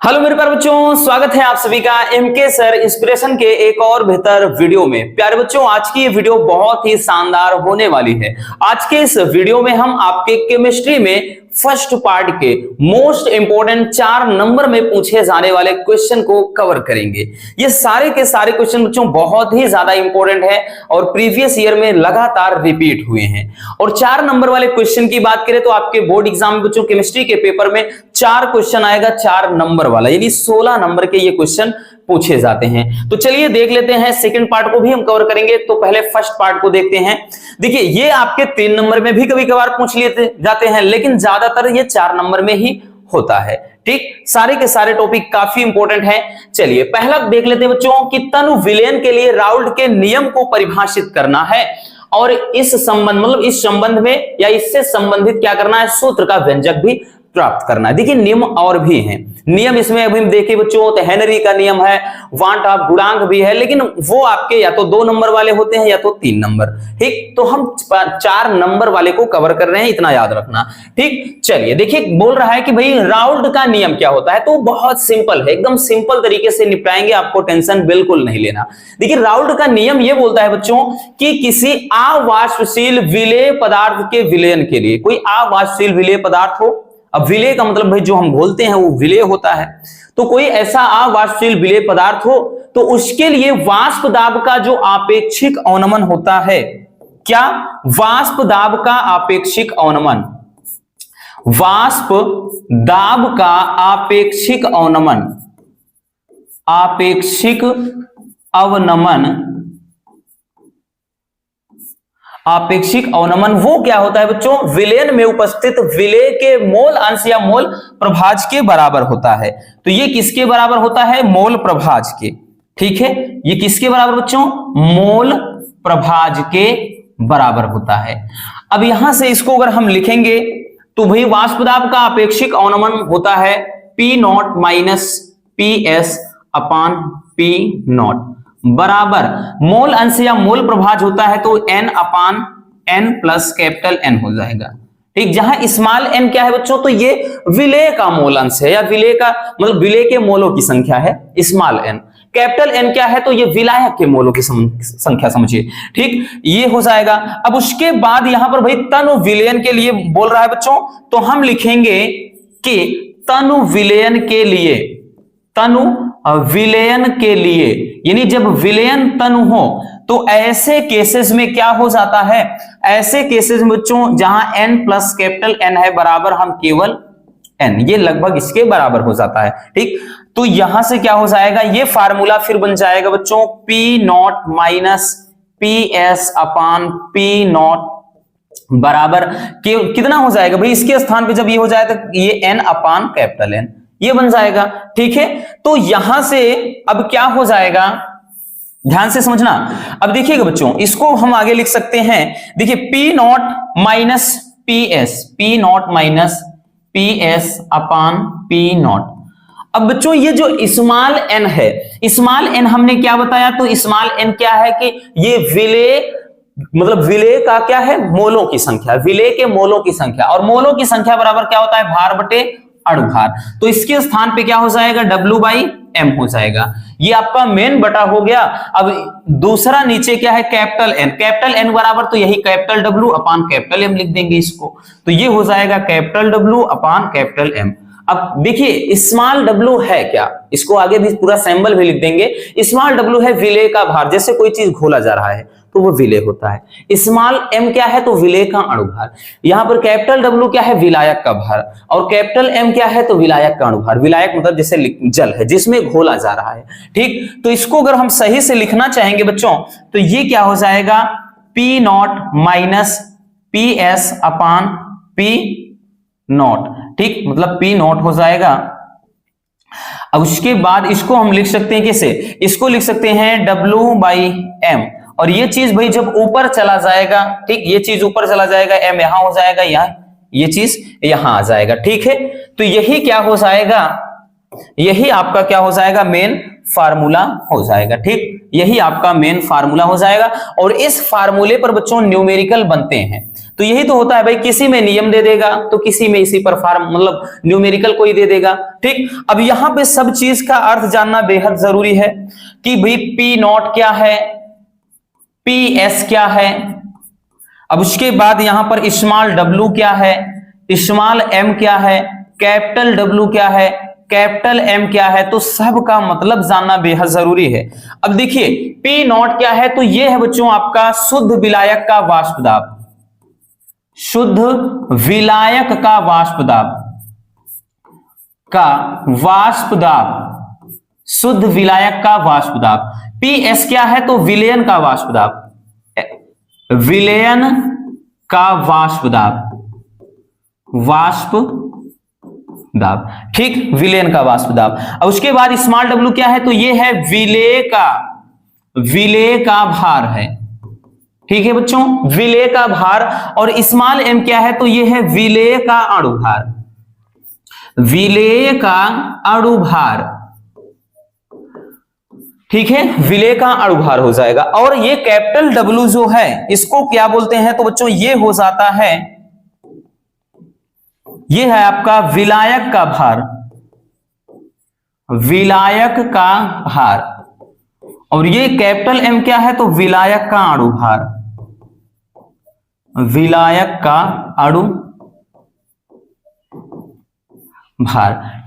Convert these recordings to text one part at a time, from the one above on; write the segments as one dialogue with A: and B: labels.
A: Hello मेरे प्यारे बच्चों, स्वागत है आप सभी का एमके सर इंस्पिरेशन के एक और बेहतर वीडियो में। प्यारे बच्चों, आज की ये वीडियो बहुत ही शानदार होने वाली है। आज के इस वीडियो में हम आपके केमिस्ट्री में फर्स्ट पार्ट के मोस्ट इंपोर्टेंट 4 नंबर में पूछे जाने वाले क्वेश्चन को कवर करेंगे। ये सारे के सारे क्वेश्चन बच्चों बहुत ही ज्यादा इंपॉर्टेंट है और प्रीवियस ईयर में लगातार रिपीट हुए हैं। और 4 नंबर वाले क्वेश्चन की बात करें तो आपके बोर्ड एग्जाम में बच्चों केमिस्ट्री के पेपर में 4 क्वेश्चन आएगा, 4 नंबर वाला, यानी 16 नंबर के ये क्वेश्चन पूछे जाते हैं। तो चलिए देख लेते हैं, सेकंड पार्ट को भी हम कवर करेंगे। तो पहले फर्स्ट पार्ट को देखते हैं। देखिए, ये आपके 3 नंबर में भी कभी कभार पूछ लिए जाते हैं, लेकिन ज्यादातर ये 4 नंबर में ही होता है। ठीक, सारे के सारे टॉपिक काफी इंपॉर्टेंट हैं। चलिए पहला देख लेते हैं बच्चों कि तनु विलयन के लिए राउल्ट के नियम को परिभाषित करना है और इस संबंध मतलब इस संबंध में या इससे संबंधित क्या करना है, सूत्र का व्यंजक भी प्राप्त करना है। देखिए नियम और भी हैं। नियम इसमें अभी हम देखें बच्चों तो हेनरी का नियम है, वांट ऑफ गुणांक भी है, लेकिन वो आपके या तो 2 नंबर वाले होते हैं या तो 3 नंबर। ठीक, तो हम 4 नंबर वाले को कवर कर रहे हैं, इतना याद रखना। ठीक, चलिए देखिए, बोल रहा है कि भाई राउल्ट का नियम क्या होता है। तो बहुत सिंपल है, एकदम सिंपल तरीके से निपटाएंगे, आपको टेंशन बिल्कुल नहीं लेना। देखिए राउल्ट का नियम ये बोलता है बच्चों कि किसी अवाष्पशील विलेय पदार्थ के विलयन के लिए, कोई अवाष्पशील विलेय पदार्थ हो, अब विलेय का मतलब भाई जो हम बोलते हैं वो विलेय होता है, तो कोई ऐसा अवाष्पशील विलेय पदार्थ हो तो उसके लिए वाष्प दाब का जो आपेक्षिक अवनमन होता है, क्या, वाष्प दाब का आपेक्षिक अवनमन, वाष्प दाब का आपेक्षिक अवनमन, आपेक्षिक अवनमन, आपेक्षिक अवनमन वो क्या होता है बच्चों, विलयन में उपस्थित विलेय के मोल अंश या मोल प्रभाज के बराबर होता है। तो ये किसके बराबर होता है, मोल प्रभाज के। ठीक है, ये किसके बराबर बच्चों, मोल प्रभाज के बराबर होता है। अब यहां से इसको अगर हम लिखेंगे तो भाई वाष्प दाब का आपेक्षिक अवनमन होता है P0 माइनस PS अपान P0 बराबर मोल अंश या मोल प्रभाज होता है तो N अपान N प्लस कैपिटल N हो जाएगा। ठीक, जहां स्मॉल n क्या है बच्चों, तो ये विलेय का मोल अंश है या विलेय का मतलब विलेय के मोलों की संख्या है स्मॉल n। कैपिटल N क्या है, तो ये विलायक के मोलों की संख्या समझिए। ठीक, ये हो जाएगा। अब उसके बाद यहां पर भाई तनु विलयन के लिए बोल रहा है बच्चों, तो हम लिखेंगे कि तनु विलयन के लिए, तनु विलयन के लिए, यानी जब विलयन तनु हो तो ऐसे केसेस में क्या हो जाता है, ऐसे केसेस में बच्चों जहां n प्लस कैपिटल N है बराबर हम केवल n, ये लगभग इसके बराबर हो जाता है। ठीक, तो यहां से क्या हो जाएगा, ये फार्मूला फिर बन जाएगा बच्चों P0 माइनस PS अपान P0 बराबर कितना हो जाएगा भाई, इसके स्थान पे जब ये हो जाए तो ये n अपान कैपिटल N ये बन जाएगा। ठीक है, तो यहां से अब क्या हो जाएगा, ध्यान से समझना। अब देखिएगा बच्चों, इसको हम आगे लिख सकते हैं। देखिए P0 minus PS, P0 minus PS अपान P0। अब बच्चों ये जो स्मॉल n है, स्मॉल n हमने क्या बताया, तो स्मॉल n क्या है कि ये विलेय मतलब विलेय का क्या है, मोलों की संख्या, विलेय के मोलों की संख्या, और मोलों की संख्या बराबर क्या होता है, भार बटे अणुभार। तो इसके स्थान पे क्या हो जाएगा, W बाई M हो जाएगा। ये आपका मेन बटा हो गया। अब दूसरा नीचे क्या है, कैपिटल N, कैपिटल N बराबर तो यही कैपिटल W अपान कैपिटल M लिख देंगे इसको, तो ये हो जाएगा कैपिटल W अपान कैपिटल M। अब देखिए स्मॉल w है क्या, इसको आगे भी पूरा सिंबल भी लिख देंगे। स्मॉल w है विलेय का भार, जैसे कोई चीज घोला जा रहा है तो वो विलेय होता है। स्मॉल m क्या है, तो विलेय का अणुभार। यहां पर कैपिटल W क्या है, विलायक का भार, और कैपिटल M क्या है, तो विलायक का अणुभार। विलायक मतलब जैसे जल है जिसमें घोला जा रहा है। ठीक, तो इसको अगर हम सही से लिखना चाहेंगे बच्चों तो ये क्या हो जाएगा, P0 माइनस PS अपान P0। ठीक, मतलब P0 हो जाएगा। अब उसके बाद इसको हम लिख सकते हैं कैसे, इसको लिख सकते हैं W बाई M, और ये चीज भाई जब ऊपर चला जाएगा, ठीक, ये चीज ऊपर चला जाएगा, M यहां हो जाएगा, यहाँ ये चीज यहां आ जाएगा। ठीक है, तो यही क्या हो जाएगा, यही आपका क्या हो जाएगा, मेन फार्मूला हो जाएगा। ठीक, यही आपका मेन फार्मूला हो जाएगा और इस फार्मूले पर बच्चों न्यूमेरिकल बनते हैं। तो यही तो होता है भाई, किसी में नियम दे देगा तो किसी में इसी पर मतलब न्यूमेरिकल कोई दे देगा। ठीक, अब यहां पे सब चीज का अर्थ जानना बेहद जरूरी है कि भाई पी नॉट क्या है, पी एस क्या है, अब उसके बाद यहां पर स्मॉल डब्ल्यू क्या है, स्मॉल एम क्या है, कैपिटल डब्ल्यू क्या है, कैपिटल एम क्या है, तो सब का मतलब जानना बेहद जरूरी है। अब देखिए पी नॉट क्या है, तो यह है बच्चों आपका शुद्ध विलायक का वाष्प दाब, शुद्ध विलायक का वाष्प दाब, शुद्ध विलायक का वाष्प दाब। पी एस क्या है, तो विलयन का वाष्प दाब, विलयन का वाष्प दाब, ठीक, विलयन का वाष्प दाब। अब उसके बाद स्मॉल डब्ल्यू क्या है, तो ये है विलेय का भार है। ठीक है बच्चों, विलेय का भार। और स्मॉल एम क्या है, तो ये है विलेय का अणुभार, विलेय का अणुभार। ठीक है, विलेय का अणुभार हो जाएगा। और ये कैपिटल डब्ल्यू जो है इसको क्या बोलते हैं, तो बच्चों ये हो जाता है, ये है आपका विलायक का भार, विलायक का भार। और ये कैपिटल एम क्या है, तो विलायक का अणुभार, विलायक का अणुभार।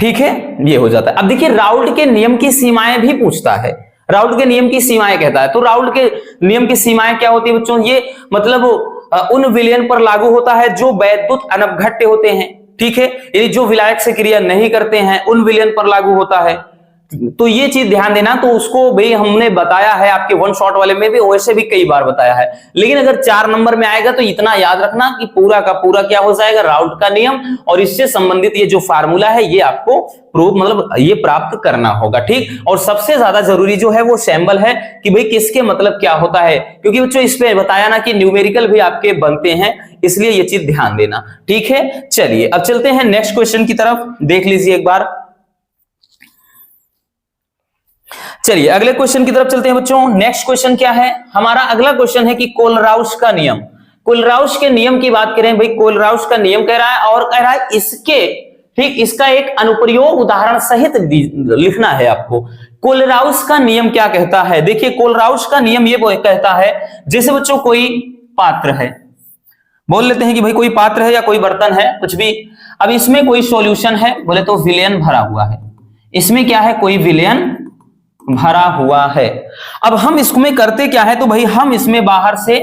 A: ठीक है, ये हो जाता है। अब देखिए राउल्ट के नियम की सीमाएं भी पूछता है, राउल्ट के नियम की सीमाएं कहता है। तो राउल्ट के नियम की सीमाएं क्या होती है बच्चों, ये मतलब उन विलयन पर लागू होता है जो वैद्युत अनपघट्य होते हैं। ठीक है, यानी जो विलायक से क्रिया नहीं करते हैं उन विलयन पर लागू होता है। तो ये चीज ध्यान देना। तो उसको भाई हमने बताया है आपके वन शॉट वाले में भी, वैसे भी कई बार बताया है, लेकिन अगर 4 नंबर में आएगा तो इतना याद रखना कि पूरा का पूरा क्या हो जाएगा, राउल्ट का नियम और इससे संबंधित ये जो फार्मूला है ये आपको प्रूफ मतलब ये प्राप्त करना होगा। ठीक, और सबसे ज्यादा जरूरी जो है वो सैंबल है कि भाई किसके मतलब क्या होता है, क्योंकि बच्चों इस पे बताया ना कि न्यूमेरिकल भी आपके बनते हैं, इसलिए ये चीज ध्यान देना। ठीक है, चलिए अब चलते हैं नेक्स्ट क्वेश्चन की तरफ, देख लीजिए एक बार। चलिए अगले क्वेश्चन की तरफ चलते हैं बच्चों। नेक्स्ट क्वेश्चन क्या है हमारा, अगला क्वेश्चन है कि कोलराउस का नियम। कोलराउस के नियम की बात करें भाई, कोलराउस का नियम कह रहा है और कह रहा है इसके, ठीक, इसका एक अनुप्रयोग उदाहरण सहित लिखना है आपको। कोलराउस का नियम क्या कहता है, देखिए कोलराउस का नियम ये कहता है, जैसे बच्चों कोई पात्र है, बोल लेते हैं कि भाई कोई पात्र है या कोई बर्तन है कुछ भी, अब इसमें कोई सॉल्यूशन है, बोले तो विलयन भरा हुआ है, इसमें क्या है, कोई विलयन भरा हुआ है। अब हम इसमें करते क्या है, तो भाई हम इसमें बाहर से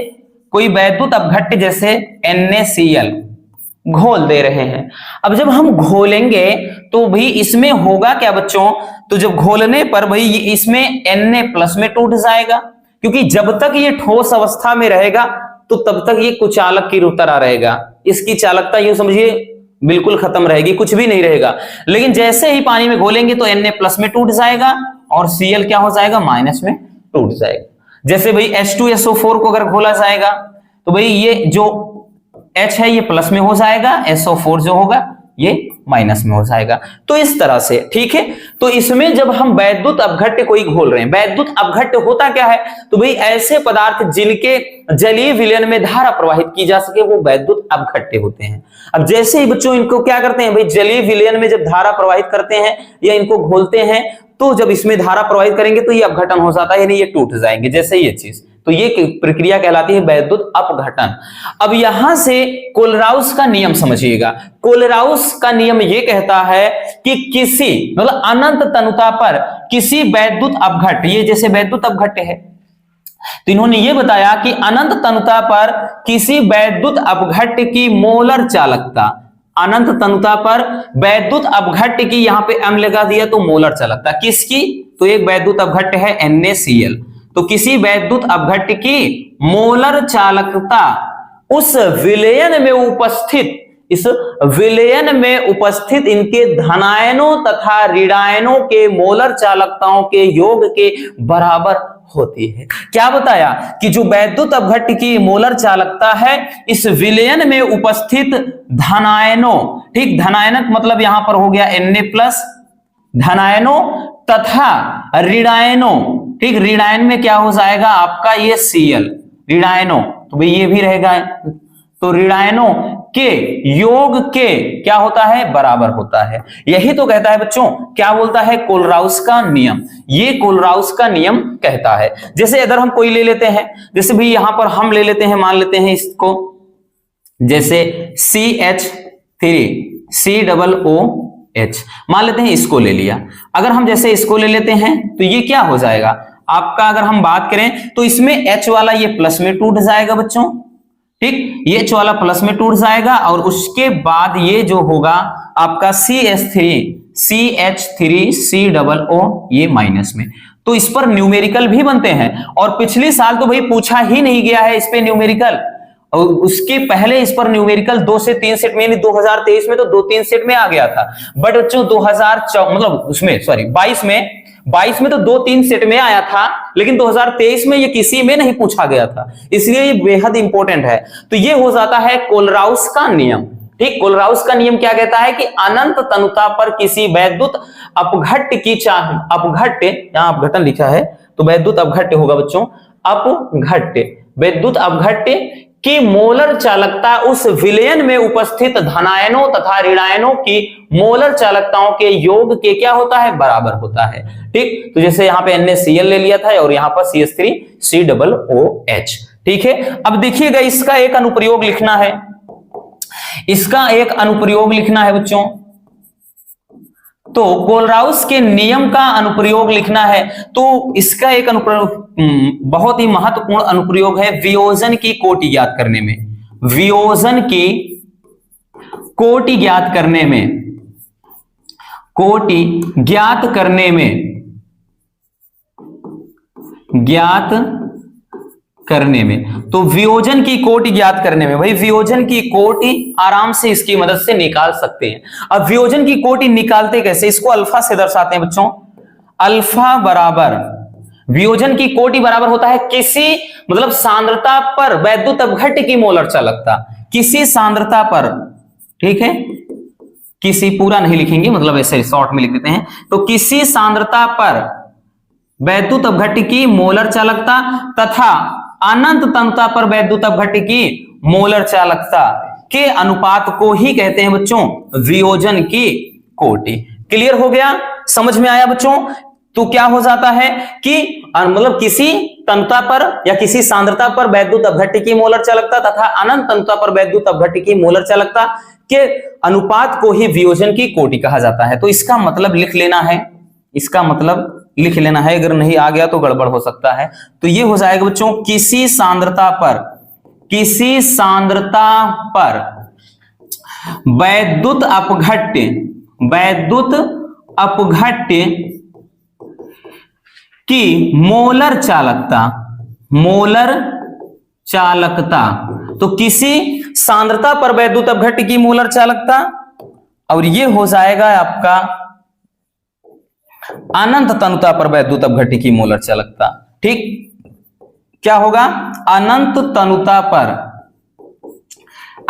A: कोई वैद्युत अपघट्य जैसे NaCl घोल दे रहे हैं। अब जब हम घोलेंगे तो भाई इसमें होगा क्या बच्चों, तो जब घोलने पर भाई इसमें Na+ में टूट जाएगा, क्योंकि जब तक ये ठोस अवस्था में रहेगा तो तब तक ये कुचालक की तरह रहेगा, इसकी चालकता यूं समझिए बिल्कुल खत्म रहेगी, कुछ भी नहीं रहेगा। लेकिन जैसे ही पानी में घोलेंगे तो Na+ में टूट जाएगा और Cl क्या हो जाएगा, माइनस में टूट जाएगा। जैसे भाई H2SO4 को अगर घोला जाएगा तो भाई ये जो H है ये प्लस में हो जाएगा, SO4 जो होगा ये माइनस में हो जाएगा। तो इस तरह से, ठीक है। तो इसमें जब हम वैद्युत अपघट्य कोई घोल रहे हैं, वैद्युत अपघट्य होता क्या है, तो भाई ऐसे पदार्थ जिनके जलीय विलयन में धारा प्रवाहित की जा सके वो वैद्युत अपघट्य होते हैं। अब जैसे ही बच्चों इनको क्या करते हैं भाई, जलीय विलयन में जब धारा प्रवाहित करते हैं या इनको घोलते हैं तो जब इसमें धारा प्रवाहित करेंगे तो ये अपघटन हो जाता है, यानी ये टूट जाएंगे जैसे ये चीज। तो ये प्रक्रिया कहलाती है वैद्युत अपघटन। अब यहां से कोलराउस का नियम समझिएगा। कोलराउस का नियम ये कहता है कि किसी मतलब अनंत तनुता पर किसी वैद्युत अपघट्य, ये जैसे वैद्युत अपघट्य है तो इन्होंने ये बताया कि अनंत तनुता पर किसी वैद्युत अपघट्य की मोलर चालकता, अनंत तनुता पर वैद्युत अपघट्य की, यहां पे m लगा दिया तो मोलर चालकता किसकी, तो एक वैद्युत अपघट्य है NaCl, तो किसी वैद्युत अपघट्य की मोलर चालकता उस विलयन में उपस्थित, इस विलयन में उपस्थित इनके धनायनों तथा ऋणायनों के मोलर चालकताओं के योग के बराबर होती है। क्या बताया कि जो वैद्युत अपघट्य की मोलर चालकता है इस विलयन में उपस्थित धनायनों, ठीक, धनायनक मतलब यहां पर हो गया Na+, धनायनों तथा ऋणायनों, ठीक, ऋणायन में क्या हो जाएगा आपका ये Cl, ऋणायनों, तो भाई ये भी रहेगा, तो ऋणायनों के योग के क्या होता है, बराबर होता है। यही तो कहता है बच्चों, क्या बोलता है, कोलराउस का नियम, ये कोलराउस का नियम कहता है। जैसे अगर हम कोई ले लेते हैं, जैसे भी यहां पर हम ले लेते हैं, मान लेते हैं इसको, जैसे CH3COOH मान लेते हैं, इसको ले लिया। अगर हम जैसे इसको ले लेते हैं तो ये क्या हो जाएगा आपका, अगर हम बात करें तो इसमें H वाला ये प्लस में टूट जाएगा बच्चों, ठीक, ये H वाला प्लस में टूट जाएगा, और उसके बाद ये जो होगा आपका CH3COO ये माइनस में। तो इस पर न्यूमेरिकल भी बनते हैं, और पिछली साल तो भाई पूछा ही नहीं गया है इस पे न्यूमेरिकल, और उसके पहले इस पर न्यूमेरिकल 2 से 3 सेट में, 2023 में तो 2-3 सेट में आ गया था, बट बच्चों 22 में तो 2-3 सेट में आया था, लेकिन 2023 में ये किसी में नहीं पूछा गया था, इसलिए ये बेहद इंपॉर्टेंट है। तो ये हो जाता है कोलराउस का नियम, ठीक। कोलराउस का नियम क्या कहता है कि अनंत तनुता पर किसी वैद्युत अपघट्य की अपघट्य, यहां अपघटन लिखा है तो वैद्युत अपघट्य होगा बच्चों, अपघट्य, वैद्युत अपघट्य की मोलर चालकता उस विलयन में उपस्थित धनायनों तथा ऋणायनों की मोलर चालकताओं के योग के क्या होता है, बराबर होता है, ठीक। तो जैसे यहाँ पे NaCl ले लिया था और यहाँ पर CH3COOH, ठीक है। अब देखिएगा इसका एक अनुप्रयोग लिखना है, इसका एक अनुप्रयोग लिखना है बच्चों, तो कोलराउस के नियम का अनुप्रयोग लिखना है। तो इसका एक अनुप्रयोग बहुत ही महत्वपूर्ण अनुप्रयोग है वियोजन की कोटि ज्ञात करने में, वियोजन की कोटि ज्ञात करने में, कोटि ज्ञात करने में, ज्ञात करने में, तो वियोजन की कोटि ज्ञात करने में, भाई वियोजन की कोटि आराम से इसकी मदद से निकाल सकते हैं। अब वियोजन की कोटि निकालते कैसे, इसको अल्फा से दर्शाते हैं बच्चों, अल्फा बराबर, वियोजन की कोटि बराबर होता है किसी मतलब सांद्रता पर वैद्युत अपघट्य की मोलर चालकता, किसी सांद्रता पर, ठीक है, किसी पूरा नहीं लिखेंगे, मतलब ऐसे शॉर्ट में लिख देते हैं, तो किसी सांद्रता पर वैद्युत अपघट्य की मोलर चालकता तथा अनंत तनुता पर वैद्युत अपघट्य की मोलर चालकता के अनुपात को ही कहते हैं बच्चों वियोजन की कोटि। क्लियर हो गया, समझ में आया बच्चों। तो क्या हो जाता है कि मतलब किसी तनुता पर या किसी सांद्रता पर वैद्युत अपघट्य की मोलर चालकता तथा अनंत तनुता पर वैद्युत अपघट्य की मोलर चालकता के अनुपात को ही वियोजन की कोटि कहा जाता है। तो इसका मतलब लिख लेना है, इसका मतलब लिख लेना है, अगर नहीं आ गया तो गड़बड़ हो सकता है। तो ये हो जाएगा बच्चों किसी सांद्रता पर, किसी सांद्रता पर वैद्युत अपघट्य, वैद्युत अपघट्य की मोलर चालकता, मोलर चालकता, तो किसी सांद्रता पर वैद्युत अपघट्य की मोलर चालकता, और ये हो जाएगा आपका अनंत तनुता पर वैद्युत अपघट्य की मोलर चालकता, ठीक। क्या होगा, अनंत तनुता पर,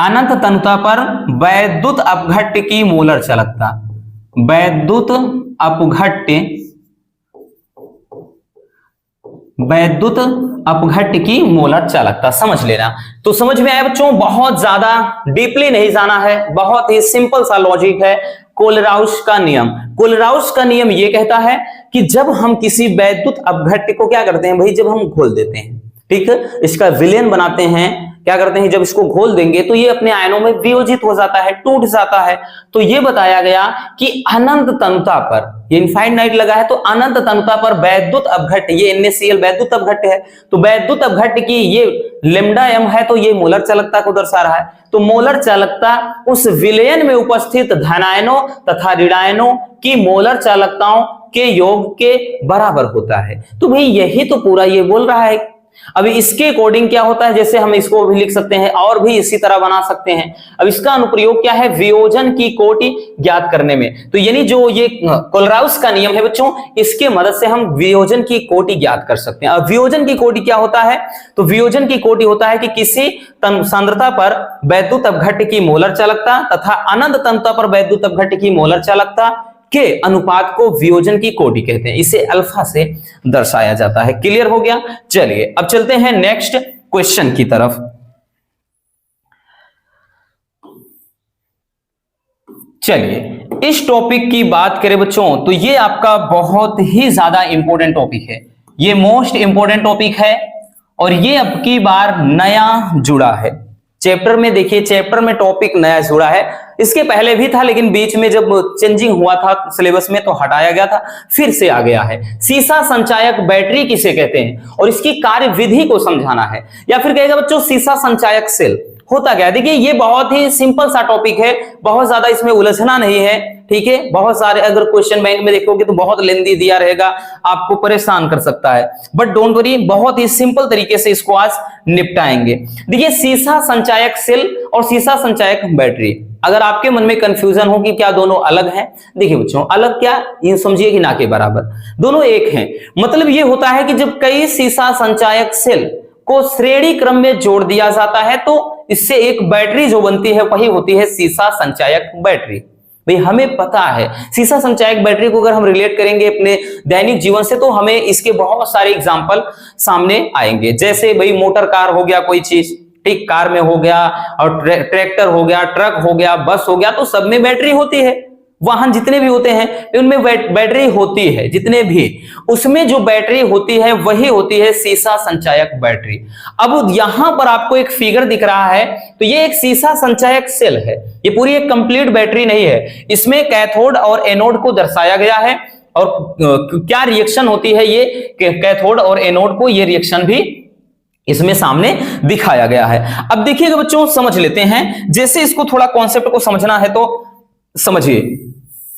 A: अनंत तनुता पर वैद्युत अपघट्य की मोलर चालकता, वैद्युत अपघट्य, वैद्युत अपघट्य की मोलर चालकता, समझ लेना। तो समझ में आया बच्चों, बहुत ज्यादा डीपली नहीं जाना है, बहुत ही सिंपल सा लॉजिक है। कोलराउस का नियम, कोलराउस का नियम ये कहता है कि जब हम किसी वैद्युत अपघट्य को क्या करते हैं भाई, जब हम घोल देते हैं, ठीक है, इसका विलयन बनाते हैं, क्या करते हैं, जब इसको घोल देंगे तो ये अपने आयनों में वियोजित हो जाता है, टूट जाता है। तो ये बताया गया कि अनंत तनुता पर, ये इनफाइनाइट लगा है, तो अनंत तनुता पर वैद्युत अपघट्य, ये NaCl वैद्युत अपघट्य है, तो वैद्युत अपघट्य की ये लैम्डा m है, तो ये मोलर चालकता को दर्शा रहा है। तो मोलर चालकता उस विलयन में उपस्थित धनायनों तथा ऋणायनों की मोलर चालकताओं के योग के बराबर होता है। तो भाई यही तो पूरा ये बोल रहा है। अभी इसके अकॉर्डिंग क्या होता है, जैसे हम इसको भी लिख सकते हैं और भी इसी तरह बना सकते हैं। अब इसका अनुप्रयोग क्या है, वियोजन की कोटि ज्ञात करने में। तो यानी जो ये कोलराउस का नियम है बच्चों, इसके मदद से हम वियोजन की कोटि ज्ञात कर सकते हैं। अब वियोजन की कोटि क्या होता है, तो वियोजन की कोटि होता है कि किसी सांद्रता पर वैद्युत अपघट्य की मोलर चालकता तथा अनंत तनुता पर वैद्युत अपघट्य की मोलर चालकता के अनुपात को वियोजन की कोटि कहते हैं, इसे अल्फा से दर्शाया जाता है। क्लियर हो गया? चलिए अब चलते हैं नेक्स्ट क्वेश्चन की तरफ। चलिए इस टॉपिक की बात करें बच्चों तो ये आपका बहुत ही ज्यादा इंपॉर्टेंट टॉपिक है, ये मोस्ट इंपॉर्टेंट टॉपिक है और ये अब की बार नया जुड़ा है चैप्टर में। देखिए चैप्टर में टॉपिक नया जुड़ा है, इसके पहले भी था लेकिन बीच में जब चेंजिंग हुआ था सिलेबस में तो हटाया गया था, फिर से आ गया है। सीसा संचायक बैटरी किसे कहते हैं और इसकी कार्य विधि को समझाना है, या फिर कहेगा बच्चों सीसा संचायक सेल होता क्या है। देखिए ये बहुत ही सिंपल सा टॉपिक है, बहुत ज्यादा इसमें उलझना नहीं है, ठीक है। बहुत सारे अगर क्वेश्चन बैंक में देखोगे तो बहुत लेंदी दिया रहेगा, आपको परेशान कर सकता है, बट डोंट वरी, बहुत ही सिंपल तरीके से इसको आज निपटाएंगे। देखिए सीसा संचायक सेल और सीसा संचायक बैटरी, अगर आपके मन में कंफ्यूजन हो कि क्या दोनों अलग हैं, देखिए बच्चों अलग क्या, ये समझिए कि ना के बराबर, दोनों एक हैं। मतलब ये होता है कि जब कई सीसा संचायक सेल को श्रेणी क्रम में जोड़ दिया जाता है तो इससे एक बैटरी जो बनती है वही होती है सीसा संचायक बैटरी। भाई हमें पता है सीसा संचायक बैटरी को अगर हम रिलेट करेंगे अपने दैनिक जीवन से तो हमें इसके बहुत सारे एग्जाम्पल सामने आएंगे। जैसे भाई मोटर कार हो गया कोई चीज, ठीक, कार में हो गया, और ट्रैक्टर हो गया, ट्रक हो गया, बस हो गया, तो सब में बैटरी होती है। वाहन जितने भी होते हैं उनमें बैटरी होती है, जितने भी, उसमें जो बैटरी होती है वही होती है सीसा संचायक बैटरी। अब यहां पर आपको एक फिगर दिख रहा है तो ये एक सीसा संचायक सेल है, ये पूरी एक कंप्लीट बैटरी नहीं है, इसमें कैथोड और एनोड को दर्शाया गया है और क्या रिएक्शन होती है ये कैथोड और एनोड को, ये रिएक्शन भी इसमें सामने दिखाया गया है। अब देखिएगा बच्चों समझ लेते हैं, जैसे इसको थोड़ा कॉन्सेप्ट को समझना है तो समझिए,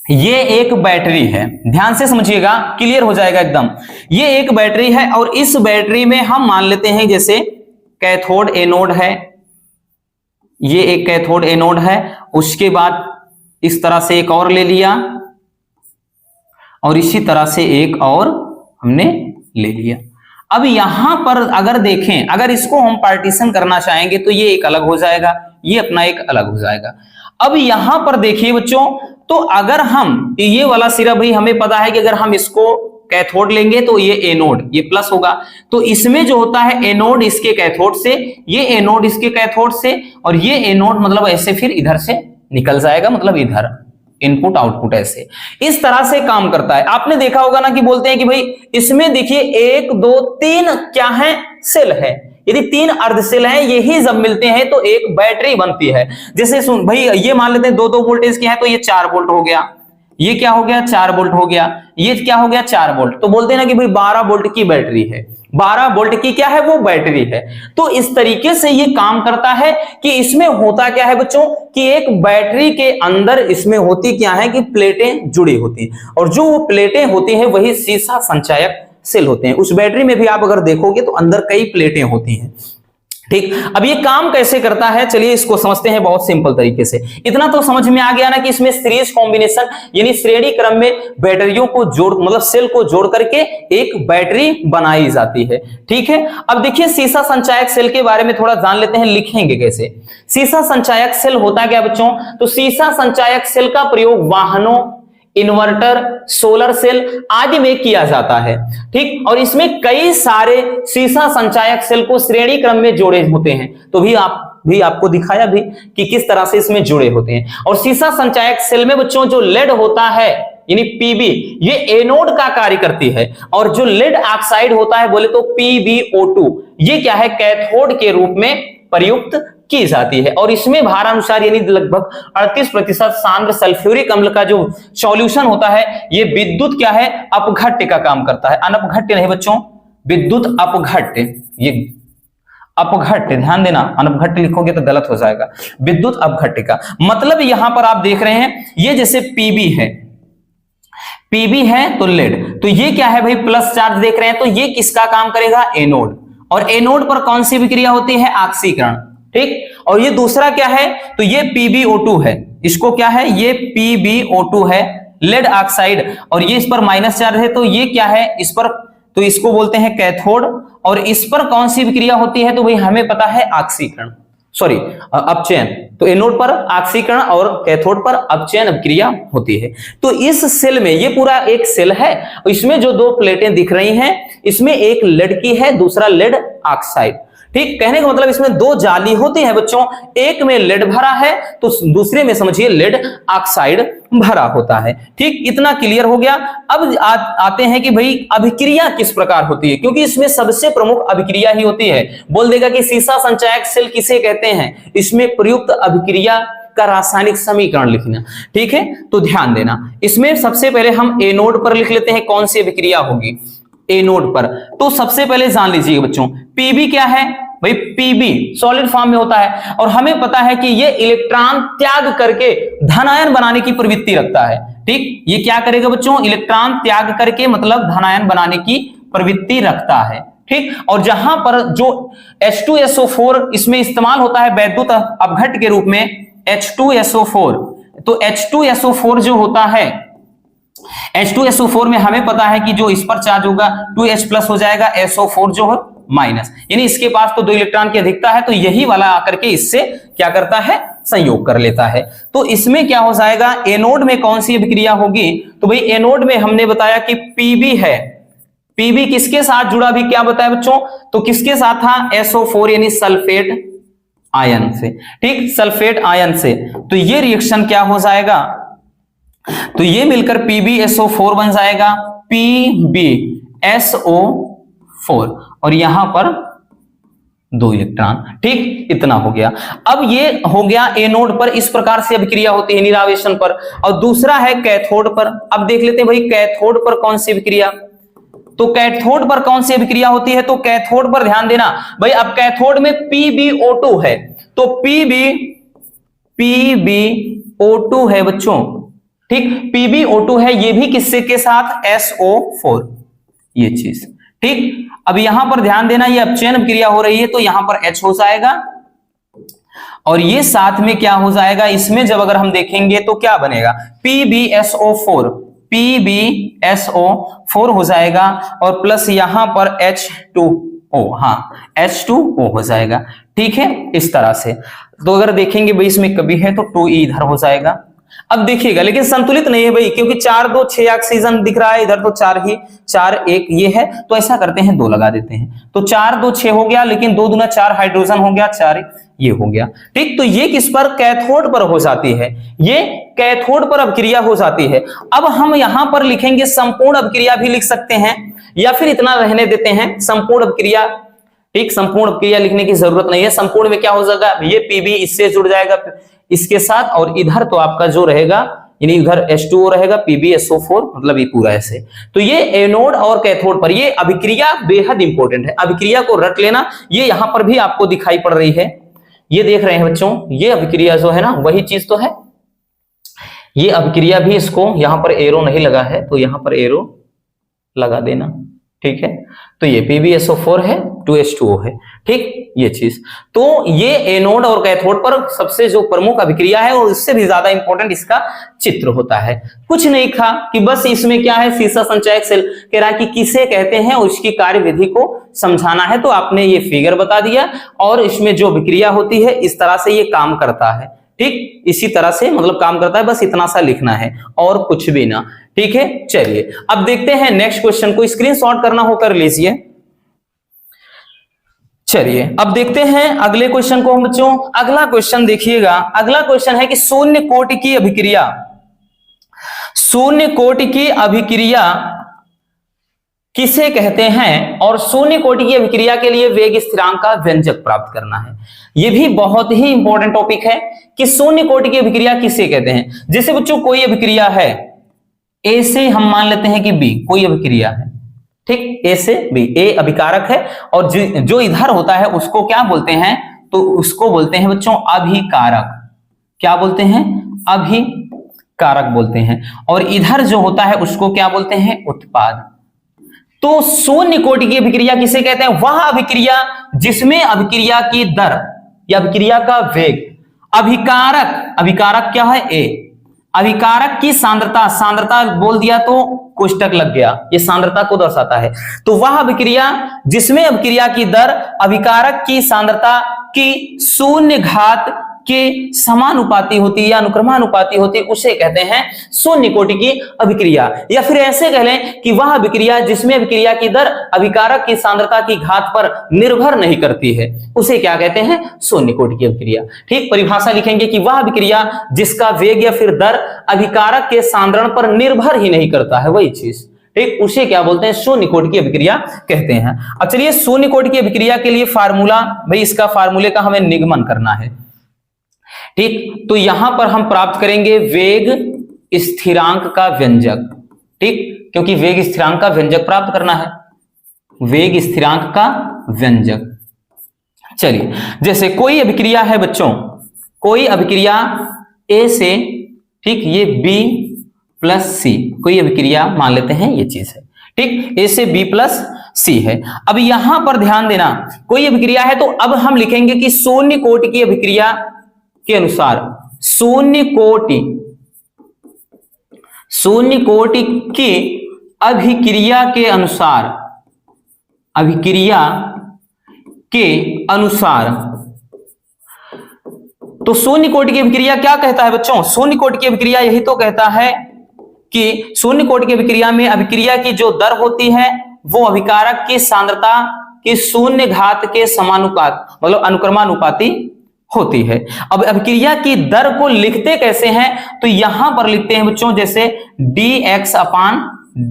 A: ये एक बैटरी है, ध्यान से समझिएगा, क्लियर हो जाएगा एकदम। ये एक बैटरी है और इस बैटरी में हम मान लेते हैं जैसे कैथोड एनोड है, ये एक कैथोड एनोड है, उसके बाद इस तरह से एक और ले लिया और इसी तरह से एक और हमने ले लिया। अब यहां पर अगर देखें, अगर इसको हम पार्टीशन करना चाहेंगे तो ये एक अलग हो जाएगा, ये अपना एक अलग हो जाएगा। अब यहां पर देखिए बच्चों, तो अगर हम ये वाला सिरा, भाई हमें पता है कि अगर हम इसको कैथोड लेंगे तो ये एनोड, ये प्लस होगा, तो इसमें जो होता है एनोड इसके कैथोड से, ये एनोड इसके कैथोड से, और ये एनोड मतलब ऐसे फिर इधर से निकल जाएगा, मतलब इधर इनपुट आउटपुट ऐसे इस तरह से काम करता है। आपने देखा होगा ना कि बोलते हैं कि भाई इसमें देखिए 1 2 3 क्या है, सेल है, यदि 3 अर्ध सेल हैं यही जब मिलते हैं तो एक बैटरी बनती है। जैसे सुन भाई, ये मान लेते हैं 2 वोल्टेज के हैं तो ये 4 वोल्ट हो गया, ये क्या हो गया 4 वोल्ट हो गया, ये क्या हो गया 4 वोल्ट, तो बोलते हैं ना कि भाई 12 वोल्ट की बैटरी है, 12 वोल्ट की क्या है वो बैटरी है। तो इस तरीके से ये काम करता है कि इसमें होता क्या है बच्चों कि एक बैटरी के अंदर इसमें होती क्या है कि प्लेटें जुड़ी होती हैं, और जो वो प्लेटें होती हैं वही सीसा संचायक सेल होते हैं। उस बैटरी में भी आप अगर देखोगे तो अंदर कई प्लेटें होती हैं, ठीक। अब ये काम कैसे करता है, चलिए इसको समझते हैं बहुत सिंपल तरीके से। इतना तो समझ में आ गया ना कि इसमें सीरीज कॉम्बिनेशन यानी श्रेणी क्रम में बैटरियों को जोड़, मतलब सेल को जोड़ करके एक बैटरी बनाई जाती है, ठीक है। अब देखिए सीसा संचायक सेल के बारे में थोड़ा जान लेते हैं, लिखेंगे कैसे। सीसा संचायक सेल होता क्या बच्चों, तो सीसा संचायक सेल का प्रयोग वाहनों, इन्वर्टर, सोलर सेल आदि में किया जाता है, ठीक। और इसमें कई सारे सीसा संचायक सेल को श्रेणी क्रम में जोड़े होते हैं, तो भी आपको दिखाया भी कि किस तरह से इसमें जुड़े होते हैं। और सीसा संचायक सेल में बच्चों जो लेड होता है यानी पीबी, ये एनोड का कार्य करती है, और जो लेड ऑक्साइड होता है बोले तो PbO2, ये क्या है कैथोड के रूप में प्रयुक्त की जाती है। और इसमें भारानुसार यानी लगभग 38% सांद्र सल्फ्यूरिक अम्ल का जो सॉल्यूशन होता है ये विद्युत क्या है अपघट्य का काम करता है, अनपघट्य नहीं बच्चों, विद्युत अपघट्य, ये अपघट्य ध्यान देना, अनपघट्य लिखोगे तो गलत हो जाएगा, विद्युत अपघट्य का मतलब यहां पर आप देख रहे हैं ये जैसे पीबी है, पीबी है तो लेड, तो ये क्या है भाई प्लस चार्ज देख रहे हैं, तो ये किसका काम करेगा एनोड, और एनोड पर कौन सी विक्रिया होती है ऑक्सीकरण, ठीक। और ये दूसरा क्या है तो ये PbO2 है, इसको क्या है ये PbO2 है लेड ऑक्साइड, और ये इस पर माइनस चार्ज है तो ये क्या है इस पर, तो इसको बोलते हैं कैथोड, और इस पर कौन सी विक्रिया होती है तो भाई हमें पता है ऑक्सीकरण, सॉरी अपचयन, तो एनोड पर ऑक्सीकरण और कैथोड पर अपचयन अभिक्रिया होती है। तो इस सेल में, ये पूरा एक सेल है, इसमें जो दो प्लेटें दिख रही हैं, इसमें एक लेड की है, दूसरा लेड ऑक्साइड। ठीक, कहने का मतलब इसमें दो जाली होती है बच्चों, एक में लेड भरा है तो दूसरे में समझिए लेड ऑक्साइड भरा होता है। ठीक, इतना क्लियर हो गया। अब आते हैं कि भाई अभिक्रिया किस प्रकार होती है, क्योंकि इसमें सबसे प्रमुख अभिक्रिया ही होती है। बोल देगा कि सीसा संचायक सेल किसे कहते हैं, इसमें प्रयुक्त अभिक्रिया का रासायनिक समीकरण लिखना। ठीक है, तो ध्यान देना, इसमें सबसे पहले हम एनोड पर लिख लेते हैं कौन सी अभिक्रिया होगी। एनोड पर तो सबसे पहले जान लीजिए बच्चों, पीबी क्या है भाई, पीबी सॉलिड फॉर्म में होता है और हमें पता है कि ये इलेक्ट्रॉन त्याग करके धनायन बनाने की प्रवृत्ति रखता है। ठीक, ये क्या करेगा बच्चों, इलेक्ट्रॉन त्याग करके मतलब धनायन बनाने की प्रवृत्ति रखता है। ठीक, और जहां पर जो H2SO4 इसमें इस्तेमाल होता है वैद्युत अपघट्य के रूप में H2SO4, तो H2SO4 जो होता है, H2SO4 में हमें पता है कि जो इस पर चार्ज होगा 2H+ हो जाएगा, SO4 जो है माइनस, यानी इसके पास तो 2 इलेक्ट्रॉन की अधिकता है, तो यही वाला आकर के इससे क्या करता है, संयोग कर लेता है। तो इसमें क्या हो जाएगा, एनोड में कौन सी अभिक्रिया होगी, तो भाई एनोड में हमने बताया कि पीबी है। पीबी किसके साथ जुड़ा भी क्या बताया बच्चों, तो किसके साथ था, SO4 यानी सल्फेट आयन से। ठीक, सल्फेट आयन से, तो ये रिएक्शन क्या हो जाएगा, तो ये मिलकर PbSO4 बन जाएगा, PbSO4, और यहां पर 2 इलेक्ट्रॉन। ठीक, इतना हो गया। अब ये हो गया एनोड पर, इस प्रकार से अभिक्रिया होती है निरावेशन पर। और दूसरा है कैथोड पर। अब देख लेते हैं भाई कैथोड पर कौन सी अभिक्रिया, तो कैथोड पर कौन सी अभिक्रिया होती है, तो कैथोड पर ध्यान देना भाई, अब कैथोड में PbO2 है, तो PbO2 है बच्चों। ठीक, PbO2 है, ये भी किससे के साथ, SO4, ये चीज। ठीक, अब यहां पर ध्यान देना, ये अपचयन अभिक्रिया हो रही है, तो यहां पर H हो जाएगा और ये साथ में क्या हो जाएगा, इसमें जब अगर हम देखेंगे तो क्या बनेगा, PbSO4 हो जाएगा और प्लस यहां पर H2O, हाँ H2O हो जाएगा। ठीक है, इस तरह से। तो अगर देखेंगे भाई इसमें कभी है तो 2E इधर हो जाएगा। अब देखिएगा, लेकिन संतुलित नहीं है भाई, क्योंकि 4 2 6 ऑक्सीजन दिख रहा है, इधर तो 4 1 ये है, तो ऐसा करते हैं 2 लगा देते हैं, तो 4 2 6 हो गया, लेकिन 2 दूना 4 हाइड्रोजन हो गया, 4 ये हो गया। ठीक, तो ये किस पर, कैथोड पर हो जाती है, ये कैथोड पर अभिक्रिया हो जाती है। अब हम यहां पर लिखेंगे संपूर्ण अभिक्रिया भी लिख सकते हैं, या फिर इतना रहने देते हैं संपूर्ण अभिक्रिया। ठीक, संपूर्ण अभिक्रिया लिखने की जरूरत नहीं है। संपूर्ण में क्या हो जाएगा, ये पीबी इससे जुड़ जाएगा इसके साथ, और इधर तो आपका जो रहेगा, यानी इधर H2O रहेगा, PbSO4, मतलब ये पूरा ऐसे। तो ये एनोड और कैथोड पर ये अभिक्रिया बेहद इंपॉर्टेंट है, अभिक्रिया को रट लेना। ये यहां पर भी आपको दिखाई पड़ रही है, ये देख रहे हैं बच्चों, ये अभिक्रिया जो है ना, वही चीज तो है। ये अभिक्रिया भी, इसको यहां पर एरो नहीं लगा है तो यहां पर एरो लगा देना। ठीक है, तो ये PbSO4 है, 2H2O है। ठीक, ये चीज। तो ये एनोड और कैथोड पर सबसे जो प्रमुख अभिक्रिया है, और इससे भी ज्यादा इंपॉर्टेंट इसका चित्र होता है। कुछ नहीं था कि बस इसमें क्या है, सीसा संचायक सेल कह रहा है कि किसे कहते हैं और उसकी कार्य विधि को समझाना है, तो आपने ये फिगर बता दिया, और इसमें जो अभिक्रिया होती है इस तरह से ये काम करता है। ठीक, इसी तरह से मतलब काम करता है, बस इतना सा लिखना है और कुछ भी ना। ठीक है, चलिए अब देखते हैं नेक्स्ट क्वेश्चन को, स्क्रीनशॉट करना हो कर लीजिए। चलिए अब देखते हैं अगले क्वेश्चन को हम बच्चों। अगला क्वेश्चन देखिएगा, अगला क्वेश्चन है कि शून्य कोटि की अभिक्रिया, शून्य कोटि की अभिक्रिया किसे कहते हैं, और शून्य कोटि की अभिक्रिया के लिए वेग स्थिरांक का व्यंजक प्राप्त करना है। यह भी बहुत ही इंपॉर्टेंट टॉपिक है कि शून्य कोटि की अभिक्रिया किसे कहते हैं। जैसे बच्चों कोई अभिक्रिया है, ए से हम मान लेते हैं कि बी कोई अभिक्रिया है। ठीक, ए से बी, ए अभिकारक है, और जो इधर होता है उसको क्या बोलते हैं, तो उसको बोलते हैं बच्चों अभिकारक। क्या बोलते हैं, अभिकारक बोलते हैं। और इधर जो होता है उसको क्या बोलते हैं, उत्पाद। तो शून्य कोटि की अभिक्रिया किसे कहते हैं, वह अभिक्रिया जिसमें अभिक्रिया की दर या अभिक्रिया का वेग, अभिकारक, अभिकारक क्या है, ए, अभिकारक की सांद्रता, सांद्रता बोल दिया तो कोष्टक लग गया, ये सांद्रता को दर्शाता है। तो वह अभिक्रिया जिसमें अभिक्रिया की दर अभिकारक की सांद्रता कि शून्य घात के समानुपाती होती है या अनुक्रमानुपाती होती है, उसे कहते हैं शून्य कोटि की अभिक्रिया। या फिर ऐसे कह लें कि वह अभिक्रिया जिसमें अभिक्रिया की दर अभिकारक की सांद्रता की घात पर निर्भर नहीं करती है, उसे क्या कहते हैं? शून्य कोटि की अभिक्रिया। ठीक, परिभाषा लिखेंगे कि वह अभिक्रिया जिसका वेग या फिर दर अभिकारक के सांद्रण पर निर्भर ही नहीं करता है, वही चीज, ठीक, उसे क्या बोलते हैं? शून्य कोटि की अभिक्रिया कहते हैं। अब चलिए शून्य कोटि की अभिक्रिया के लिए फार्मूला, भाई इसका फार्मूले का हमें निगमन करना है। ठीक, तो यहां पर हम प्राप्त करेंगे वेग स्थिरांक का व्यंजक। ठीक, क्योंकि वेग स्थिरांक का व्यंजक प्राप्त करना है, वेग स्थिरांक का व्यंजक। चलिए, जैसे कोई अभिक्रिया है बच्चों, कोई अभिक्रिया ए से, ठीक, ये बी प्लस सी, कोई अभिक्रिया मान लेते हैं ये चीज है, ठीक, ए से बी प्लस सी है। अब यहां पर ध्यान देना, कोई अभिक्रिया है तो अब हम लिखेंगे कि शून्य कोटि की अभिक्रिया के अनुसार, शून्य कोटि की अभिक्रिया के अनुसार, अभिक्रिया के अनुसार, तो शून्य कोटि की अभिक्रिया क्या कहता है बच्चों? शून्य कोटि की अभिक्रिया यही तो कहता है कि शून्य कोटि की अभिक्रिया में अभिक्रिया की जो दर होती है वो अभिकारक की सांद्रता की शून्य घात के समानुपात, मतलब अनुक्रमानुपाती होती है। अब अभिक्रिया की दर को लिखते कैसे हैं? तो यहां पर लिखते हैं बच्चों जैसे dx अपान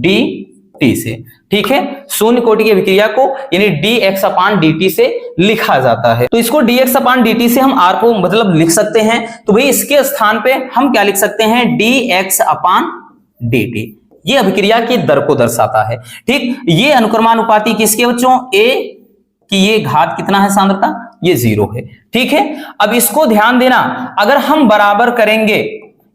A: dt से। ठीक है, शून्य कोटि की अभिक्रिया को यानी dx अपान dt से लिखा जाता है। तो इसको dx अपान dt से हम r को मतलब लिख सकते हैं, तो भाई इसके स्थान पे हम क्या लिख सकते हैं? dx अपान dt। ये अभिक्रिया की दर को दर्शाता है। ठीक, ये अनुक्रमानुपाती किसके बच्चों? a कि ये घात कितना है सांद्रता? ये 0 है। ठीक है, अब इसको ध्यान देना, अगर हम बराबर करेंगे